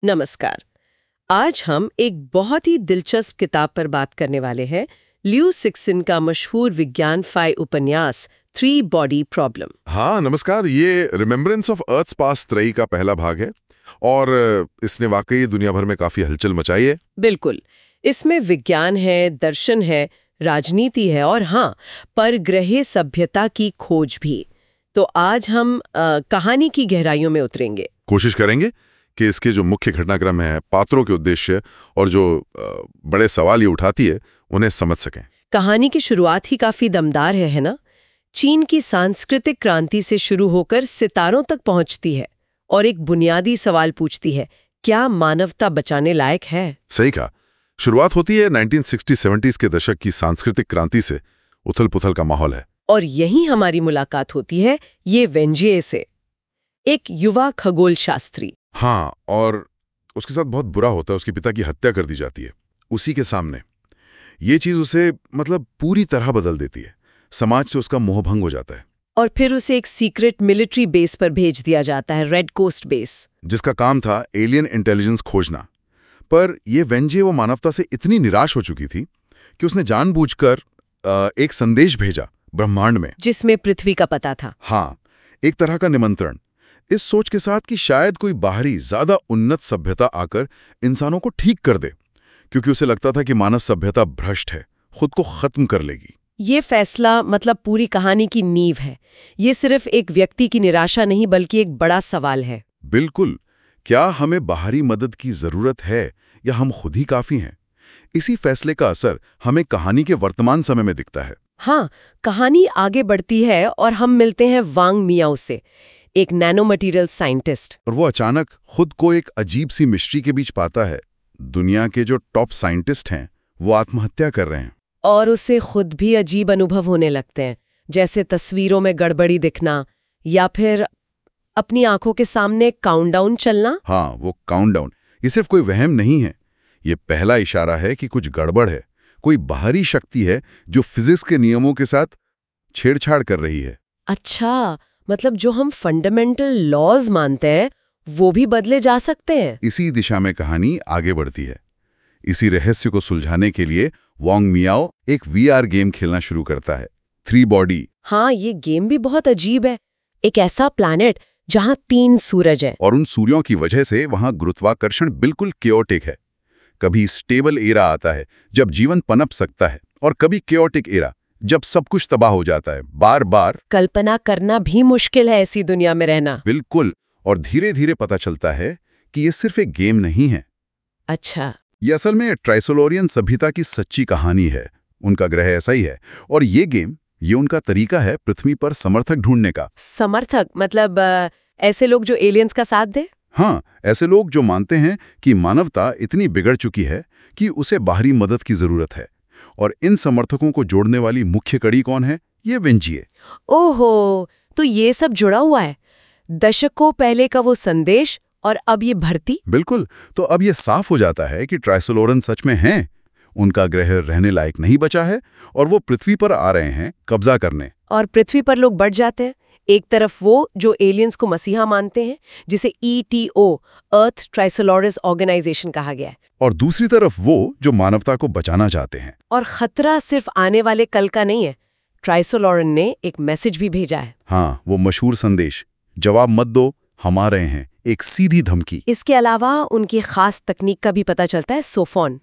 नमस्कार। आज हम एक बहुत ही दिलचस्प किताब पर बात करने वाले हैं। लियू सिक्सन का मशहूर विज्ञान फाई उपन्यास थ्री बॉडी प्रॉब्लम। हाँ नमस्कार। ये रिमेम्बरेंस ऑफ अर्थ पास त्रयी का पहला भाग है और इसने वाकई दुनिया भर में काफी हलचल मचाई है। बिल्कुल, इसमें विज्ञान है, दर्शन है, राजनीति है और हाँ, परग्रह सभ्यता की खोज भी। तो आज हम कहानी की गहराइयों में उतरेंगे। कोशिश करेंगे कि इसके जो मुख्य घटनाक्रम है, पात्रों के उद्देश्य और जो बड़े सवाल ये उठाती है उन्हें समझ सकें। कहानी की शुरुआत ही काफी दमदार है ना? चीन की सांस्कृतिक क्रांति से शुरू होकर सितारों तक पहुंचती है और एक बुनियादी सवाल पूछती है, क्या मानवता बचाने लायक है? सही कहा। शुरुआत होती है 1960-70s के दशक की सांस्कृतिक क्रांति से। उथल-पुथल का माहौल है और यही हमारी मुलाकात होती है ये वेंजिए से, एक युवा खगोल शास्त्री। हाँ, और उसके साथ बहुत बुरा होता है। उसके पिता की हत्या कर दी जाती है उसी के सामने। ये चीज उसे पूरी तरह बदल देती है। समाज से उसका मोहभंग हो जाता है और फिर उसे एक सीक्रेट मिलिट्री बेस पर भेज दिया जाता है, रेड कोस्ट बेस, जिसका काम था एलियन इंटेलिजेंस खोजना। पर ये वेंजे वो मानवता से इतनी निराश हो चुकी थी कि उसने जानबूझकर एक संदेश भेजा ब्रह्मांड में, जिसमें पृथ्वी का पता था। हाँ, एक तरह का निमंत्रण, इस सोच के साथ कि शायद कोई बाहरी ज्यादा उन्नत सभ्यता आकर इंसानों को ठीक कर दे, क्योंकि उसे लगता था कि मानव सभ्यता भ्रष्ट है, खुद को खत्म कर लेगी। ये फैसला पूरी कहानी की नींव है। ये सिर्फ एक व्यक्ति की निराशा नहीं बल्कि एक बड़ा सवाल है। बिल्कुल। क्या हमें बाहरी मदद की जरूरत है या हम खुद ही काफी हैं? इसी फैसले का असर हमें कहानी के वर्तमान समय में दिखता है। हाँ, कहानी आगे बढ़ती है और हम मिलते हैं वांग मियाओ से, एक नैनो मटेरियल साइंटिस्ट। और वो अचानक खुद को एक अजीब सी मिस्ट्री के बीच पाता है। दुनिया के जो टॉप साइंटिस्ट हैं वो आत्महत्या कर रहे हैं। और उसे खुद भी अजीब अनुभव होने लगते हैं, जैसे तस्वीरों में गड़बड़ी दिखना या फिर अपनी आंखों के सामने काउंटडाउन चलना। हाँ, वो काउंटडाउन ये सिर्फ कोई वहम नहीं है। ये पहला इशारा है कि कुछ गड़बड़ है। कोई बाहरी शक्ति है जो फिजिक्स के नियमों के साथ छेड़छाड़ कर रही है। अच्छा, जो हम फंडामेंटल लॉज मानते हैं वो भी बदले जा सकते हैं। इसी दिशा में कहानी आगे बढ़ती है। इसी रहस्य को सुलझाने के लिए वांग मियाओ एक वीआर गेम खेलना शुरू करता है, थ्री बॉडी। हाँ, ये गेम भी बहुत अजीब है। एक ऐसा प्लैनेट जहाँ 3 सूरज हैं और उन सूर्यों की वजह से वहां गुरुत्वाकर्षण बिल्कुल केओटिक है। कभी स्टेबल एरा आता है जब जीवन पनप सकता है, और कभी केओटिक एरा जब सब कुछ तबाह हो जाता है। बार बार कल्पना करना भी मुश्किल है ऐसी दुनिया में रहना। बिल्कुल। और धीरे धीरे पता चलता है कि ये सिर्फ एक गेम नहीं है। अच्छा, ये असल में ट्राइसोलोरियन सभ्यता की सच्ची कहानी है। उनका ग्रह ऐसा ही है और ये गेम, ये उनका तरीका है पृथ्वी पर समर्थक ढूंढने का। समर्थक ऐसे लोग जो एलियंस का साथ दे? हाँ, ऐसे लोग जो मानते हैं कि मानवता इतनी बिगड़ चुकी है कि उसे बाहरी मदद की जरूरत है। और इन समर्थकों को जोड़ने वाली मुख्य कड़ी कौन है? ये वेंजिए। ओहो, तो ये सब जुड़ा हुआ है। दशकों पहले का वो संदेश और अब ये भर्ती। बिल्कुल। तो अब ये साफ हो जाता है कि ट्राइसोलोरन सच में हैं। उनका ग्रह रहने लायक नहीं बचा है और वो पृथ्वी पर आ रहे हैं कब्जा करने। और पृथ्वी पर लोग बढ़ जाते हैं। एक तरफ वो जो एलियंस को मसीहा मानते हैं, जिसे ETO, अर्थ ट्राइसोलॉरस ऑर्गेनाइजेशन कहा गया है, और दूसरी तरफ वो जो मानवता को बचाना चाहते हैं। और खतरा सिर्फ आने वाले कल का नहीं है। ट्राइसोलॉरन ने एक मैसेज भी भेजा है। हाँ, वो मशहूर संदेश, जवाब मत दो, हम आ रहे हैं, एक सीधी धमकी। इसके अलावा उनकी खास तकनीक का भी पता चलता है, सोफोन।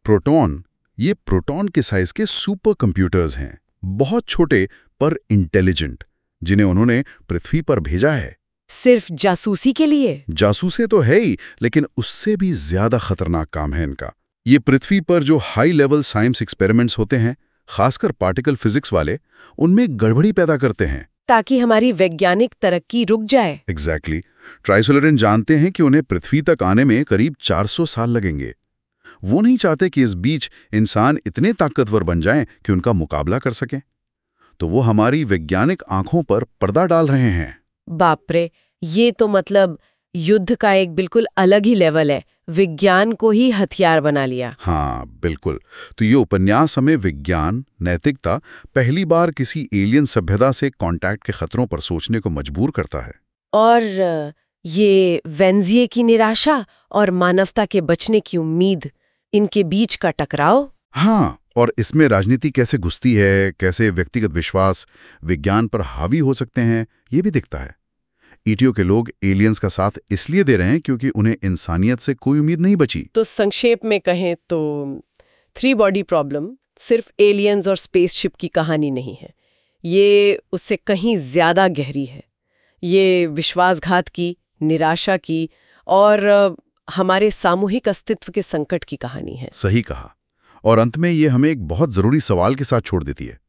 प्रोटॉन। ये प्रोटॉन के साइज के सुपर कंप्यूटर्स हैं, बहुत छोटे पर इंटेलिजेंट, जिन्हें उन्होंने पृथ्वी पर भेजा है सिर्फ जासूसी के लिए। जासूसे तो है ही, लेकिन उससे भी ज्यादा खतरनाक काम है इनका। ये पृथ्वी पर जो हाई लेवल साइंस एक्सपेरिमेंट्स होते हैं, खासकर पार्टिकल फिजिक्स वाले, उनमें गड़बड़ी पैदा करते हैं ताकि हमारी वैज्ञानिक तरक्की रुक जाए। एग्जैक्टली। ट्राइसोलोरन जानते हैं कि उन्हें पृथ्वी तक आने में करीब 400 साल लगेंगे। वो नहीं चाहते कि इस बीच इंसान इतने ताकतवर बन जाएं कि उनका मुकाबला कर सकें। तो वो हमारी वैज्ञानिक आंखों पर पर्दा डाल रहे हैं। बाप रे, ये तो युद्ध का एक बिल्कुल अलग ही लेवल है। विज्ञान को ही हथियार बना लिया। हाँ बिल्कुल। तो ये उपन्यास हमें विज्ञान, नैतिकता, पहली बार किसी एलियन सभ्यता से कांटेक्ट के खतरों पर सोचने को मजबूर करता है। और ये वेंजिए की निराशा और मानवता के बचने की उम्मीद, इनके बीच का टकराव। हाँ, और इसमें राजनीति कैसे घुसती है, कैसे व्यक्तिगत विश्वास विज्ञान पर हावी हो सकते हैं, ये भी दिखता है। ईटीओ के लोग एलियंस का साथ इसलिए दे रहे हैं क्योंकि उन्हें इंसानियत से कोई उम्मीद नहीं बची। तो संक्षेप में कहें तो 3 बॉडी प्रॉब्लम सिर्फ एलियंस और स्पेसशिप की कहानी नहीं है, ये उससे कहीं ज्यादा गहरी है। ये विश्वासघात की, निराशा की और हमारे सामूहिक अस्तित्व के संकट की कहानी है। सही कहा। और अंत में ये हमें एक बहुत जरूरी सवाल के साथ छोड़ देती है।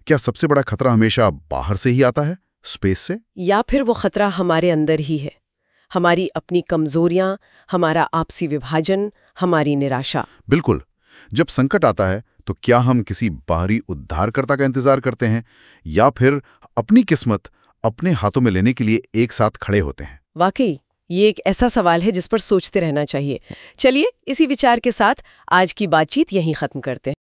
क्या सबसे बड़ा खतरा हमेशा बाहर से ही आता है, स्पेस से? या फिर वो खतरा हमारे अंदर ही है, हमारी अपनी कमजोरियां, हमारा आपसी विभाजन, हमारी निराशा? बिल्कुल। जब संकट आता है तो क्या हम किसी बाहरी उद्धारकर्ता का इंतजार करते हैं या फिर अपनी किस्मत अपने हाथों में लेने के लिए एक साथ खड़े होते हैं? वाकई ये एक ऐसा सवाल है जिस पर सोचते रहना चाहिए। चलिए इसी विचार के साथ आज की बातचीत यहीं खत्म करते हैं।